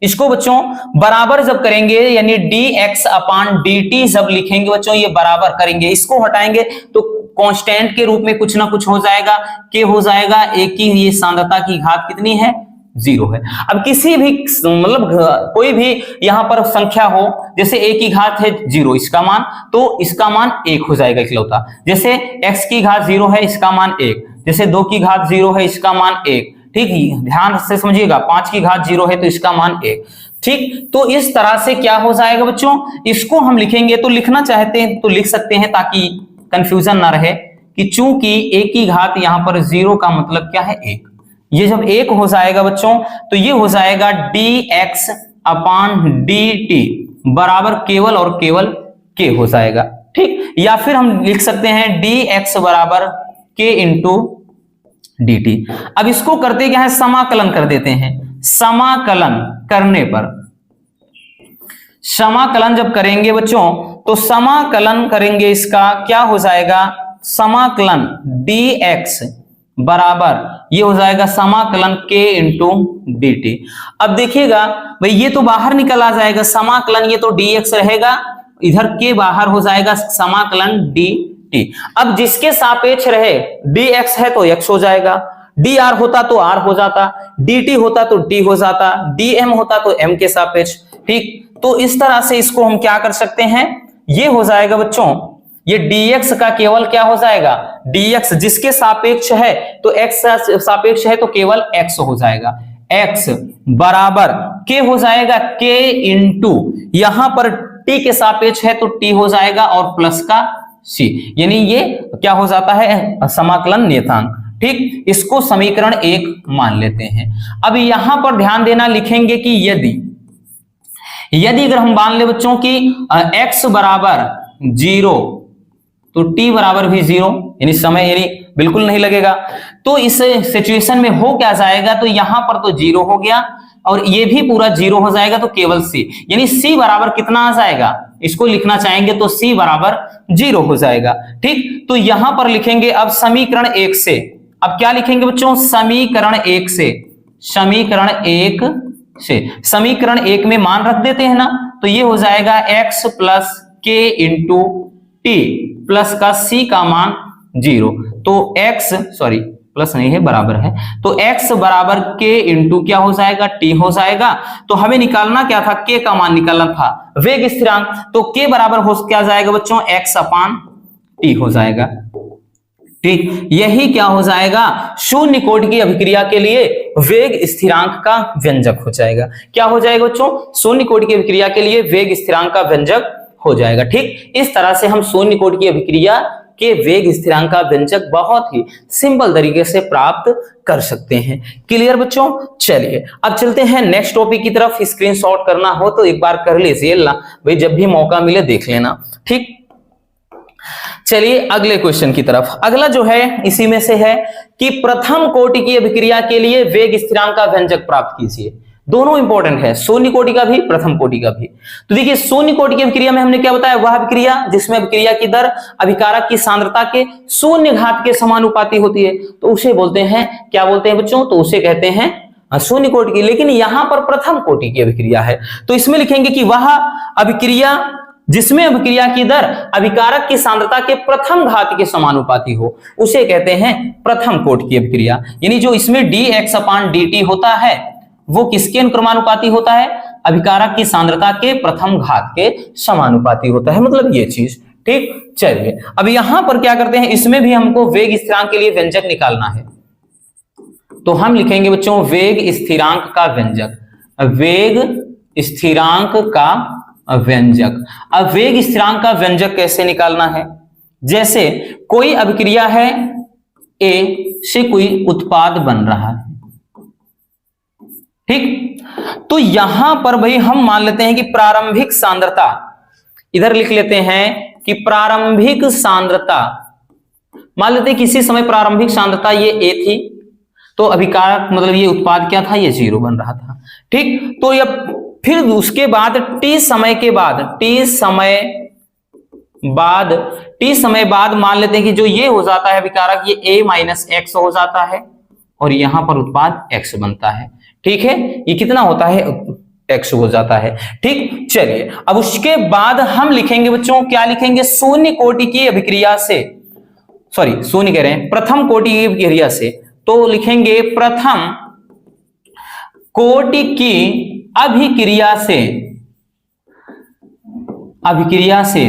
A: इसको बच्चों, बराबर जब करेंगे यानी dx अपान dt जब लिखेंगे बच्चों, ये बराबर करेंगे, इसको हटाएंगे तो कांस्टेंट के रूप में कुछ ना कुछ हो जाएगा, के हो जाएगा a की ये सांद्रता की घात कितनी है? 0 है। अब किसी भी मतलब कोई भी यहां पर संख्या हो, जैसे a की घात है 0 इसका मान, तो इसका मान 1 हो जाएगा इकलौता। जैसे x की घात 0 है इसका मान 1, जैसे 2 की घात 0 है इसका मान 1। ठीक, ध्यान से समझिएगा, 5 की घात 0 है तो इसका मान 1। ठीक, तो इस तरह से क्या हो जाएगा बच्चों? इसको हम लिखेंगे तो लिखना चाहते हैं तो लिख सकते हैं ताकि कंफ्यूजन ना रहे कि चूंकि a की घात यहां पर 0 का मतलब क्या है? 1। ये जब 1 हो जाएगा बच्चों तो ये हो जाएगा dx अपान dt बराबर केवल और केवल k हो जाएगा। ठीक, या फिर हम लिख सकते हैं dx बराबर k इंटू dt। अब इसको करते क्या है? समाकलन कर देते हैं। समाकलन करने पर, समाकलन जब करेंगे बच्चों तो समाकलन करेंगे इसका क्या हो जाएगा? समाकलन dx बराबर ये हो जाएगा समाकलन k इंटू dt। अब देखिएगा भाई ये तो बाहर निकल आ जाएगा समाकलन, ये तो dx रहेगा, इधर k बाहर हो जाएगा समाकलन dt। अब जिसके सापेक्ष रहे dx है तो x हो जाएगा, dr होता तो r हो जाता, dt होता तो t हो जाता, dm होता तो m के सापेक्ष। ठीक, तो इस तरह से इसको हम क्या कर सकते हैं? ये हो जाएगा बच्चों, ये dx का केवल क्या हो जाएगा? dx जिसके सापेक्ष है तो x सापेक्ष है तो केवल x हो जाएगा, x बराबर k हो जाएगा k इंटू, यहां पर t के सापेक्ष है तो t हो जाएगा और प्लस का c, यानी ये क्या हो जाता है? समाकलन नियतांक। ठीक, इसको समीकरण 1 मान लेते हैं। अब यहां पर ध्यान देना, लिखेंगे कि यदि अगर हम मान ले बच्चों की x बराबर 0 तो t बराबर भी 0, यानी समय यानी बिल्कुल नहीं लगेगा, तो इस सिचुएशन में हो क्या जाएगा? तो यहां पर तो 0 हो गया और ये भी पूरा 0 हो जाएगा, तो केवल c, यानी c बराबर कितना आ जाएगा? इसको लिखना चाहेंगे तो c बराबर 0 हो जाएगा। ठीक, तो यहां पर लिखेंगे अब समीकरण 1 से, अब क्या लिखेंगे बच्चों? समीकरण 1 से, समीकरण 1 से, समीकरण 1 में मान रख देते हैं ना, तो ये हो जाएगा x plus k into T plus का c का मान 0, तो x सॉरी प्लस नहीं है बराबर है, तो x बराबर k इंटू क्या हो जाएगा? t हो जाएगा। तो हमें निकालना क्या था? k का मान निकालना था, वेग स्थिरांक, तो k बराबर हो क्या जाएगा बच्चों? x अपान t हो जाएगा। ठीक, यही क्या हो जाएगा, शून्य कोटि की अभिक्रिया के लिए वेग स्थिरांक का व्यंजक हो जाएगा। क्या हो जाएगा बच्चों, शून्य कोटि की अभिक्रिया के लिए वेग स्थिरांक का व्यंजक हो जाएगा। ठीक, इस तरह से हम शून्य कोटि की अभिक्रिया के वेग स्थिरांक का व्यंजक बहुत ही सिंपल तरीके से प्राप्त कर सकते हैं। क्लियर बच्चों, चलिए अब चलते हैं नेक्स्ट टॉपिक की तरफ। स्क्रीनशॉट करना हो तो एक बार कर लीजिए ना भाई, जब भी मौका मिले देख लेना। ठीक, चलिए अगले क्वेश्चन की तरफ। अगला जो है इसी में से है कि प्रथम कोटि की अभिक्रिया के लिए वेग स्थिरांक का व्यंजक प्राप्त कीजिए। दोनों इंपॉर्टेंट है, शून्य कोटि का भी प्रथम कोटि का भी। तो देखिए शून्य कोटि की अभिक्रिया में हमने क्या बताया, वह अभिक्रिया जिसमें अभिक्रिया की दर अभिकारक की सांद्रता के शून्य घात के समानुपाती होती है, तो उसे बोलते हैं, क्या बोलते हैं बच्चों, तो उसे कहते हैं शून्य कोटि की। लेकिन यहां पर प्रथम कोटि की अभिक्रिया है, तो इसमें लिखेंगे कि वह अभिक्रिया जिसमें अभिक्रिया की दर अभिकारक की सांद्रता के प्रथम घात के समानुपाती हो, उसे कहते हैं प्रथम कोटि की अभिक्रिया। यानी जो इसमें dx/dt होता है वो किसके अनुक्रमानुपाती होता है, अभिकारक की सांद्रता के प्रथम घात के समानुपाती होता है, मतलब ये चीज। ठीक, चलिए अब यहां पर क्या करते हैं, इसमें भी हमको वेग स्थिरांक के लिए व्यंजक निकालना है, तो हम लिखेंगे बच्चों वेग स्थिरांक का व्यंजक, वेग स्थिरांक का व्यंजक। अब वेग स्थिरांक का व्यंजक कैसे निकालना है, जैसे कोई अभिक्रिया है A से कोई उत्पाद बन रहा है, ठीक, तो यहां पर भाई हम मान लेते हैं कि प्रारंभिक सांद्रता, इधर लिख लेते हैं कि प्रारंभिक सांद्रता, मान लेते हैं किसी समय प्रारंभिक सांद्रता ये A थी, तो अभिकारक मतलब ये उत्पाद क्या था, ये 0 बन रहा था। ठीक, तो यह फिर उसके बाद t समय के बाद, t समय बाद मान लेते हैं कि जो ये हो जाता है अभिकारक, ये a - x हो जाता है और यहां पर उत्पाद x बनता है। ठीक है, ये कितना होता है, x हो जाता है। ठीक, चलिए अब उसके बाद हम लिखेंगे बच्चों, क्या लिखेंगे, शून्य कोटि की अभिक्रिया से, सॉरी शून्य कह रहे हैं, प्रथम कोटि की अभिक्रिया से, तो लिखेंगे प्रथम कोटि की अभिक्रिया से,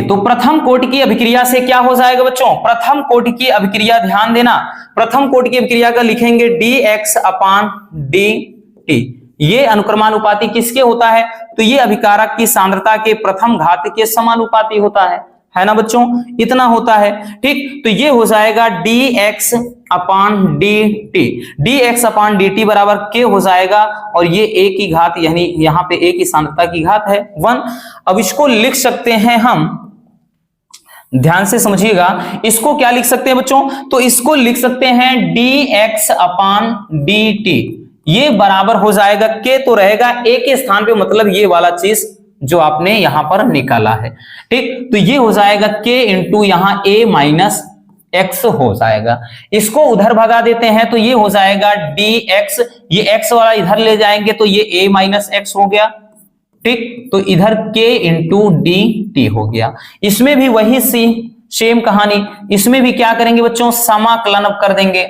A: तो प्रथम कोटि की अभिक्रिया से क्या हो जाएगा बच्चों, प्रथम कोटि की अभिक्रिया, ध्यान देना, प्रथम कोटि की अभिक्रिया का लिखेंगे dx/dt। ये अनुक्रमानुपाती किसके होता है, तो ये अभिकारक की सांद्रता के प्रथम घात के समानुपाती होता है ना बच्चों, इतना होता है। ठीक, तो ये हो जाएगा dx/dt बराबर k हो जाएगा, और ये a की घात, यानी यहाँ पे a की सांद्रता की घात है 1। अब इसको लिख सकते हैं हम, ध्यान से समझिएगा, इसको क्या लिख सकते हैं बच्चों, तो इसको लिख सकते हैं dx/dt, ये बराबर हो जाएगा, k तो रहेगा a के स्थान पे, मतलब ये वाला चीज जो आपने यहां पर निकाला है। ठीक, तो ये हो जाएगा k इंटू यहां a - x हो जाएगा, इसको उधर भगा देते हैं तो ये हो जाएगा dx, ये x वाला इधर ले जाएंगे तो ये a - x हो गया। ठीक, तो इधर k इंटू dt हो गया। इसमें भी वही सेम कहानी, इसमें भी क्या करेंगे बच्चों, समाकलन अब कर देंगे।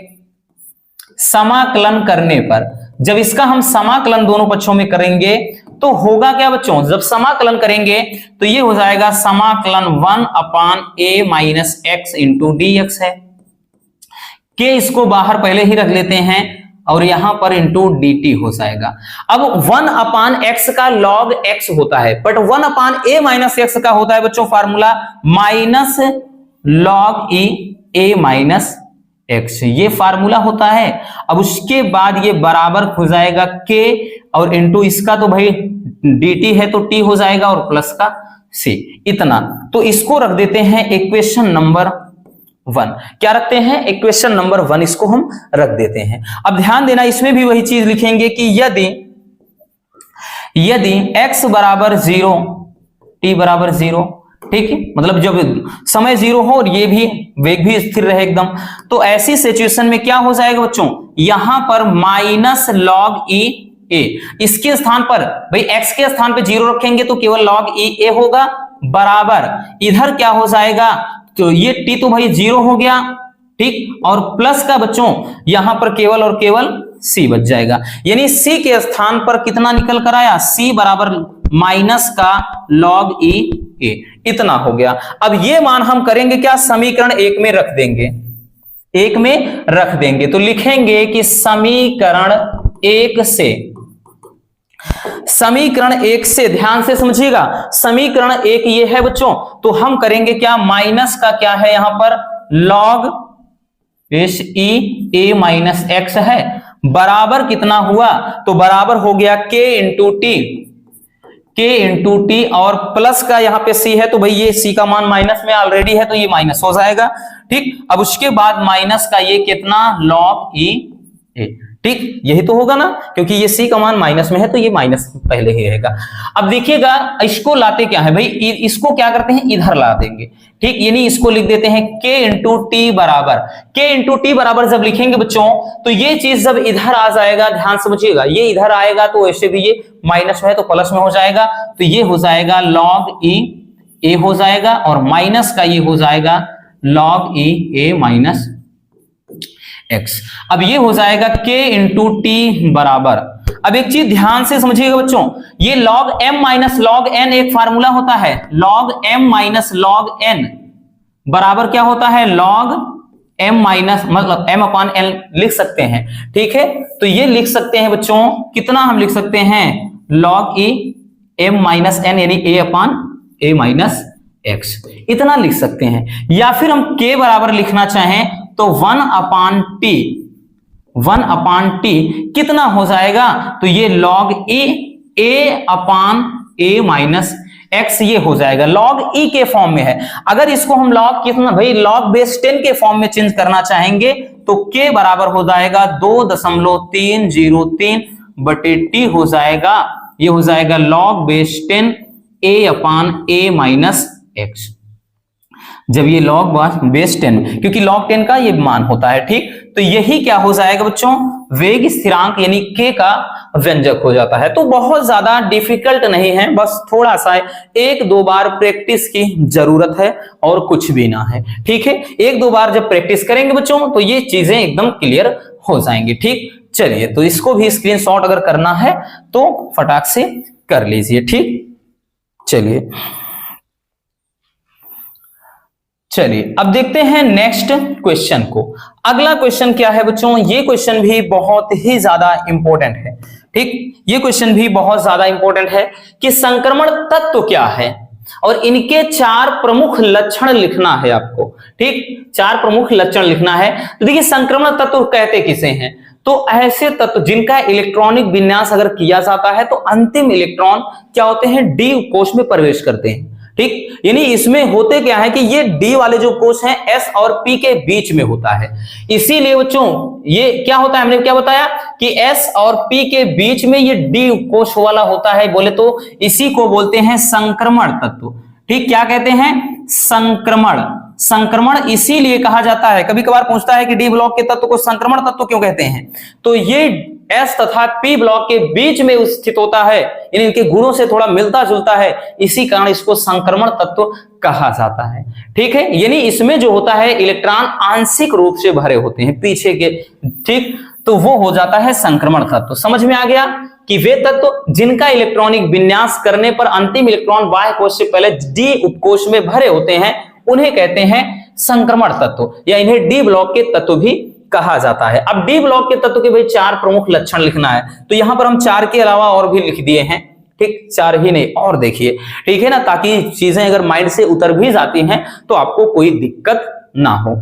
A: समाकलन करने पर, जब इसका हम समाकलन दोनों पक्षों में करेंगे तो होगा क्या बच्चों, जब समाकलन करेंगे तो ये हो जाएगा समाकलन 1/a - x इंटू dx है। के इसको बाहर पहले ही रख लेते हैं और यहां पर इंटू dt हो जाएगा। अब 1/x का log x होता है, बट 1/a - x का होता है बच्चों formula -log e a - x, ये फार्मूला होता है। अब उसके बाद ये बराबर हो जाएगा k और इंटू इसका तो भाई dt है तो t हो जाएगा और प्लस का c, इतना। तो इसको रख देते हैं इक्वेशन नंबर 1। क्या रखते हैं, इक्वेशन नंबर 1 इसको हम रख देते हैं। अब ध्यान देना, इसमें भी वही चीज लिखेंगे कि यदि x बराबर 0, t बराबर 0, ठीक है, मतलब जब समय 0 हो और ये भी वेग भी स्थिर रहे एकदम, तो ऐसी सिचुएशन में क्या हो जाएगा बच्चों, यहां पर -log e a, इसके स्थान पर भाई x के स्थान पे 0 रखेंगे तो केवल log e a होगा, बराबर इधर क्या हो जाएगा, तो ये t तो भाई 0 हो गया, ठीक, और प्लस का बच्चों यहां पर केवल और केवल c बच जाएगा। यानी c के स्थान पर कितना निकल कर आया, c बराबर माइनस का log e a, इतना हो गया। अब ये मान हम करेंगे क्या, समीकरण 1 में रख देंगे। एक में रख देंगे। तो लिखेंगे कि समीकरण एक से ध्यान से समझिएगा, समीकरण एक ये है बच्चों। तो हम करेंगे क्या, माइनस का क्या है यहां पर, log ए माइनस एक्स है, बराबर कितना हुआ, तो बराबर हो गया k इंटू टी, और प्लस का यहाँ पे c है, तो भाई ये c का मान माइनस में ऑलरेडी है तो ये माइनस हो जाएगा। ठीक, अब उसके बाद माइनस का ये कितना, log e a। ठीक, यही तो होगा ना, क्योंकि ये c का मान माइनस में है तो ये माइनस पहले ही रहेगा। अब देखिएगा इसको लाते क्या है भाई, इसको क्या करते हैं, इधर ला देंगे। ठीक, यानी इसको लिख देते हैं k इंटू टी बराबर जब लिखेंगे बच्चों, तो ये चीज जब इधर आ जाएगा, ध्यान समझिएगा, ये इधर आएगा तो वैसे भी ये माइनस में है तो प्लस में हो जाएगा, तो ये हो जाएगा log e a हो जाएगा, और माइनस का ये हो जाएगा log e a minus x। अब ये हो जाएगा k इंटू टी बराबर, अब एक चीज ध्यान से समझिएगा बच्चों, ये log m minus log n एक फार्मूला होता है, log m minus log n बराबर क्या होता है, log m माइनस मतलब m अपान n लिख सकते हैं। ठीक है, तो ये लिख सकते हैं बच्चों, कितना हम लिख सकते हैं, log e m minus n यानी a upon a minus x, इतना लिख सकते हैं। या फिर हम k बराबर लिखना चाहें तो 1 अपान टी कितना हो जाएगा, तो ये log a upon a minus x ये हो जाएगा, log e के फॉर्म में है। अगर इसको हम log कितना भाई log बेस 10 के फॉर्म में चेंज करना चाहेंगे तो k बराबर हो जाएगा 2.303 बटे t हो जाएगा, ये हो जाएगा log base 10 a upon a minus x, जब ये log बेस 10, क्योंकि log 10 का ये मान होता है। ठीक, तो यही क्या हो जाएगा बच्चों, वेग स्थिरांक यानी k का व्यंजक हो जाता है। तो बहुत ज्यादा डिफिकल्ट नहीं है, बस थोड़ा सा एक दो बार प्रैक्टिस की जरूरत है और कुछ भी ना है। ठीक है, एक दो बार जब प्रैक्टिस करेंगे बच्चों तो ये चीजें एकदम क्लियर हो जाएंगी। ठीक, चलिए, तो इसको भी स्क्रीनशॉट अगर करना है तो फटाक से कर लीजिए। ठीक, चलिए अब देखते हैं नेक्स्ट क्वेश्चन को। अगला क्वेश्चन क्या है बच्चों, ये क्वेश्चन भी बहुत ही ज्यादा इंपॉर्टेंट है। ठीक, ये क्वेश्चन भी बहुत ज्यादा इंपॉर्टेंट है कि संक्रमण तत्व क्या है और इनके 4 प्रमुख लक्षण लिखना है आपको। ठीक, 4 प्रमुख लक्षण लिखना है। तो देखिए, संक्रमण तत्व कहते किसे हैं, तो ऐसे तत्व जिनका इलेक्ट्रॉनिक विन्यास अगर किया जाता है तो अंतिम इलेक्ट्रॉन क्या होते हैं, डी कोश में प्रवेश करते हैं। ठीक, यानी इसमें होते क्या है कि ये डी वाले जो कोश हैं एस और पी के बीच में होता है, इसीलिए बच्चों ये क्या होता है, हमने क्या बताया कि एस और पी के बीच में ये डी कोश वाला होता है, बोले तो इसी को बोलते हैं संक्रमण तत्व। ठीक, क्या कहते हैं, संक्रमण इसीलिए कहा जाता है। कभी कभार पूछता है कि डी ब्लॉक के तत्व को संक्रमण तत्व क्यों कहते हैं, तो ये एस तथा पी ब्लॉक के बीच में स्थित होता है, यानी इनके गुणों से थोड़ा मिलता जुलता है, इसी कारण इसको संक्रमण तत्व कहा जाता है। ठीक है, यानी इसमें जो होता है इलेक्ट्रॉन आंशिक रूप से भरे होते हैं पीछे के। ठीक, तो वो हो जाता है संक्रमण तत्व। समझ में आ गया कि वे तत्व जिनका इलेक्ट्रॉनिक विन्यास करने पर अंतिम इलेक्ट्रॉन बाह्य कोश से पहले डी उपकोश में भरे होते हैं, उन्हें कहते हैं संक्रमण तत्व, या इन्हें डी ब्लॉक के तत्व भी कहा जाता है। अब डी ब्लॉक के तत्व के भाई 4 प्रमुख लक्षण लिखना है, तो यहां पर हम 4 के अलावा और भी लिख दिए हैं। ठीक, 4 ही नहीं और देखिए, ठीक है ना, ताकि चीजें अगर माइंड से उतर भी जाती हैं तो आपको कोई दिक्कत ना हो।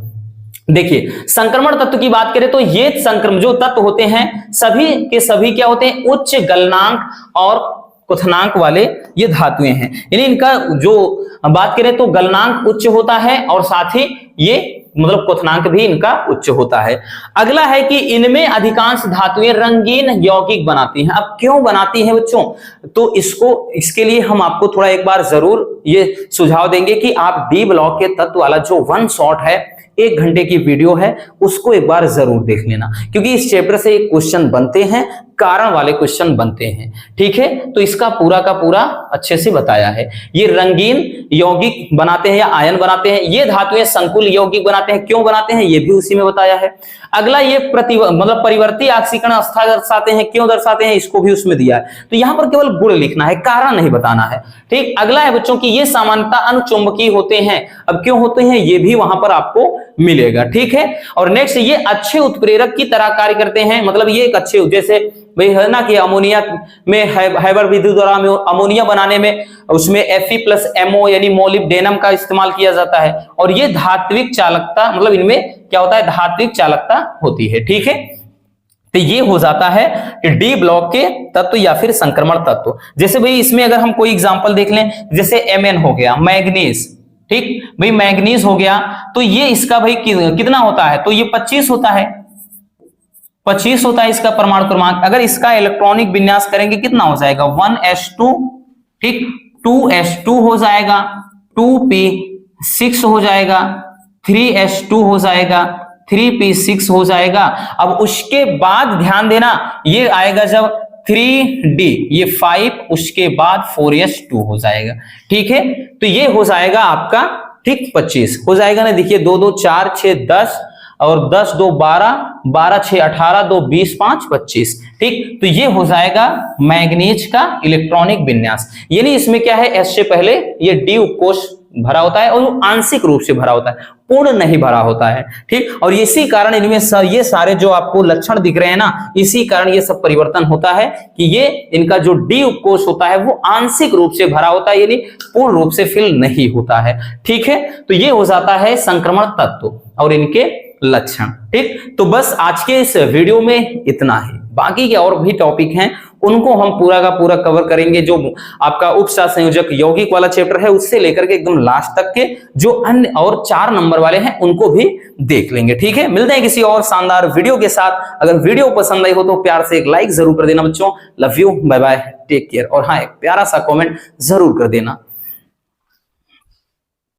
A: देखिए, संक्रमण तत्व की बात करें तो ये संक्रमण जो तत्व होते हैं सभी के सभी क्या होते हैं, उच्च गलनांक और क्वथनांक वाले ये धातुएं हैं। यानी इनका जो बात करें तो गलनांक उच्च होता है और साथ ही ये मतलब क्वथनांक भी इनका उच्च होता है। अगला है कि इनमें अधिकांश धातुएं रंगीन यौगिक बनाती हैं। अब क्यों बनाती हैं बच्चों, तो इसके लिए हम आपको थोड़ा एक बार जरूर ये सुझाव देंगे कि आप डी ब्लॉक के तत्व वाला जो 1 शॉट है, 1 घंटे की वीडियो है, उसको एक बार जरूर देख लेना, क्योंकि इस चैप्टर से एक क्वेश्चन बनते हैं, कारण वाले क्वेश्चन बनते हैं। ठीक है, तो इसका पूरा का पूरा अच्छे से बताया है। ये रंगीन यौगिक बनाते हैं या आयन बनाते हैं, ये धातुएं संकुल यौगिक बनाते हैं, क्यों बनाते हैं ये भी उसी में बताया है। अगला ये मतलब परिवर्ती आक्सीकरण अवस्था दर्शाते हैं, क्यों दर्शाते हैं इसको भी उसमें दिया है। तो यहां पर केवल गुण लिखना है, कारण नहीं बताना है। ठीक, अगला है बच्चों की ये सामान्यतः अनुचुंबकीय होते हैं। अब क्यों होते हैं ये भी वहां पर आपको मिलेगा। ठीक है, और नेक्स्ट ये अच्छे उत्प्रेरक की तरह कार्य करते हैं, मतलब ये एक अच्छे, जैसे भाई है ना कि अमोनिया में हैबर विधि द्वारा अमोनिया बनाने में उसमें Fe+MO यानी मोलिब्डेनम का इस्तेमाल किया जाता है, और ये धात्विक चालकता, मतलब इनमें क्या होता है धात्विक चालकता होती है। ठीक है, तो ये हो जाता है कि डी ब्लॉक के तत्व या फिर संक्रमण तत्व। जैसे भाई इसमें अगर हम कोई एग्जांपल देख लें, जैसे Mn हो गया मैग्नीज, ठीक भाई मैग्नीज हो गया, तो ये इसका भाई कितना होता है, तो ये 25 होता है, 25 होता है इसका परमाणु क्रमांक। अगर इसका इलेक्ट्रॉनिक विन्यास करेंगे कितना हो जाएगा 1s2, ठीक 2s2 हो जाएगा, 2p6 हो जाएगा, 3s2 हो जाएगा, 3p6 हो जाएगा। अब उसके बाद ध्यान देना ये आएगा जब 3d, ये 5, उसके बाद 4s2 हो जाएगा। ठीक है, तो ये हो जाएगा आपका ठीक 25 हो जाएगा ना। देखिए 2 2 4 6 10 और 10 2 12, 12 6 18, 2 20 5 25। ठीक, तो ये हो जाएगा मैग्नीज का इलेक्ट्रॉनिक विन्यास। यानी इसमें क्या है, एस से पहले ये डी उपकोष भरा होता है और आंशिक रूप से भरा होता है, पूर्ण नहीं भरा होता है। ठीक, और इसी कारण इनमें ये सारे जो आपको लक्षण दिख रहे हैं ना, इसी कारण ये सब परिवर्तन होता है कि ये इनका जो डी उपकोष होता है वो आंशिक रूप से भरा होता है, यानी पूर्ण रूप से फिल नहीं होता है। ठीक है, तो ये हो जाता है संक्रमण तत्व और इनके लक्षण। ठीक, तो बस आज के इस वीडियो में इतना ही, बाकी के और भी टॉपिक हैं उनको हम पूरा का पूरा कवर करेंगे। जो आपका उपसा संयोजक यौगिक वाला चैप्टर है उससे लेकर के एकदम लास्ट तक के जो अन्य और 4 नंबर वाले हैं उनको भी देख लेंगे। ठीक है, मिलते हैं किसी और शानदार वीडियो के साथ। अगर वीडियो पसंद आई हो तो प्यार से एक लाइक जरूर कर देना बच्चों। Love you, bye bye, take care. और हाँ, एक प्यारा सा कमेंट जरूर कर देना।